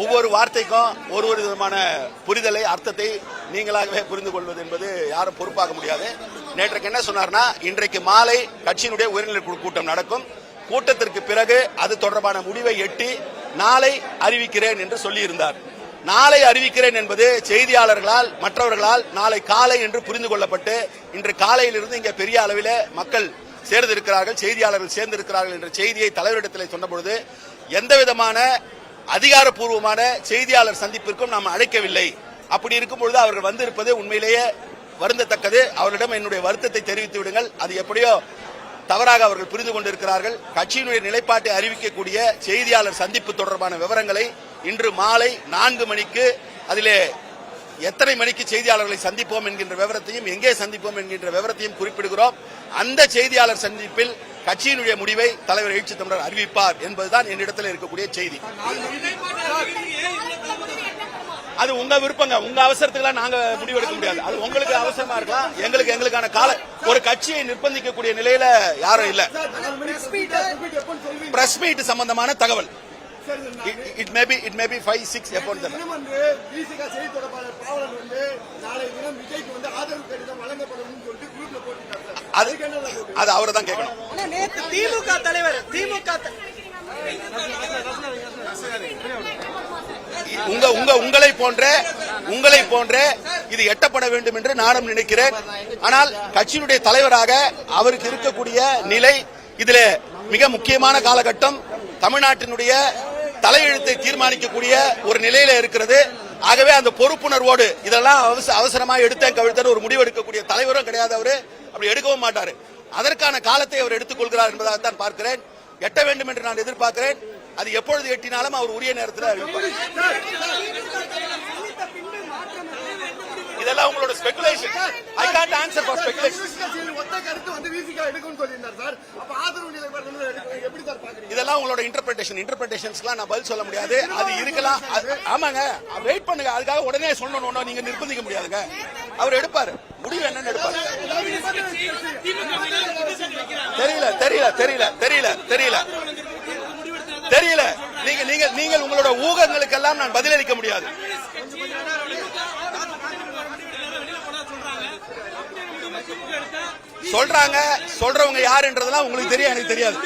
ஒவ்வொரு வார்த்தைக்கும் ஒரு விதமான புரிதலை அர்த்தத்தை நீங்களாகவே புரிந்து கொள்வது என்பது யாரும் பொறுப்பாக முடியாது. நேற்றைக்கு என்ன சொன்னார்னா, இன்றைக்கு மாலை கட்சியினுடைய உயர்நிலை குழு கூட்டம் நடக்கும். கூட்டத்திற்கு பிறகு அது தொடர்பான முடிவை எட்டி நாளை அறிவிக்கிறேன் என்று சொல்லியிருந்தார். நாளை அறிவிக்கிறேன் என்பது செய்தியாளர்களால் மற்றவர்களால் நாளை காலை என்று புரிந்து கொள்ளப்பட்டு இன்று காலையிலிருந்து இங்கே பெரிய அளவில் மக்கள் சேர்ந்திருக்கிறார்கள், செய்தியாளர்கள் சேர்ந்திருக்கிறார்கள் என்ற செய்தியை தலைவரிடத்தில் சொன்னபொழுது எந்த விதமான அதிகாரப்பூர்வமான செய்தியாளர் சந்திப்பிற்கும் நாம் அழைக்கவில்லை. அப்படி இருக்கும் பொழுது அவர்கள் வந்திருப்பது உண்மையிலேயே வருந்தத்தக்கது. அவர்களிடம் என்னுடைய வருத்தத்தை தெரிவித்து விடுங்கள். அது எப்படியோ தவறாக அவர்கள் புரிந்து கொண்டிருக்கிறார்கள். கட்சியினுடைய நிலைப்பாட்டை அறிவிக்கக்கூடிய செய்தியாளர் சந்திப்பு தொடர்பான விவரங்களை இன்று மாலை 4 மணிக்கு அதிலே எத்தனை மணிக்கு செய்தியாளர்களை சந்திப்போம் என்கின்ற விவரத்தையும் எங்கே சந்திப்போம் என்கின்ற விவரத்தையும் குறிப்பிடுகிறோம். அந்த செய்தியாளர் சந்திப்பில் கட்சியினுடைய முடிவை தலைவர் எழுச்சி தமிழர் அறிவிப்பார் என்பதுதான் என்னிடத்தில் இருக்கக்கூடிய செய்தி. அது உங்க விருப்பங்க, உங்க அவசரத்துக்கு நாங்க முடிவெடுக்க முடியாது. அது உங்களுக்கு அவசரமா இருக்கலாம், எங்களுக்கான கால ஒரு கட்சியை நிர்பந்திக்கக்கூடிய நிலையில யாரும் இல்ல. பிரஸ் மீட் சம்பந்தமான தகவல் it may be 5-6 upon the அது அவரை தான் கேட்கணும். திமுக தலைவர் உங்களை போன்ற இது எட்டப்பட வேண்டும் என்று நானும் நினைக்கிறேன். ஆனால் கட்சியினுடைய தலைவராக அவருக்கு இருக்கக்கூடிய நிலை இதில் மிக முக்கியமான காலகட்டம். தமிழ்நாட்டினுடைய தலையெழுத்தை தீர்மானிக்கக்கூடிய ஒரு நிலையில இருக்கிறது. ஆகவே அந்த பொறுப்புணர்வோடு இதெல்லாம் அவசரமாக எடுத்தேன் கவிழ்த்தேன் ஒரு முடிவு எடுக்கக்கூடிய தலைவரும் கிடையாது. அவரு அப்படி எடுக்கவும் மாட்டாரு. அதற்கான காலத்தை அவர் எடுத்துக் கொள்கிறார் என்பதாகத்தான் பார்க்கிறேன். எட்ட வேண்டும் என்று நான் எதிர்பார்க்கிறேன். அது எப்பொழுது எட்டினாலும் அவர் உரிய நேரத்தில் அறிவிப்பார். இதெல்லாம் உங்களோட speculation. I can't answer for speculation. இதெல்லாம் உங்களோட இன்டர்பிரேஷன்ஸ்லாம் நான் பதில் சொல்ல முடியாது. அது இருக்கலாம். ஆமாங்க, வெயிட் பண்ணுங்க. அதுக்காக உடனே சொல்லணும் நீங்க நிர்பந்திக்க முடியாதுங்க. அவர் எடுப்பாரு, முடிவு என்னன்னு எடுப்பாரு. தெரியல. நீங்கள் உங்களோட ஊகங்களுக்கெல்லாம் நான் பதிலளிக்க முடியாது. சொல்றவங்க யாருன்றதெல்லாம் உங்களுக்கு தெரியும், எனக்கு தெரியாது.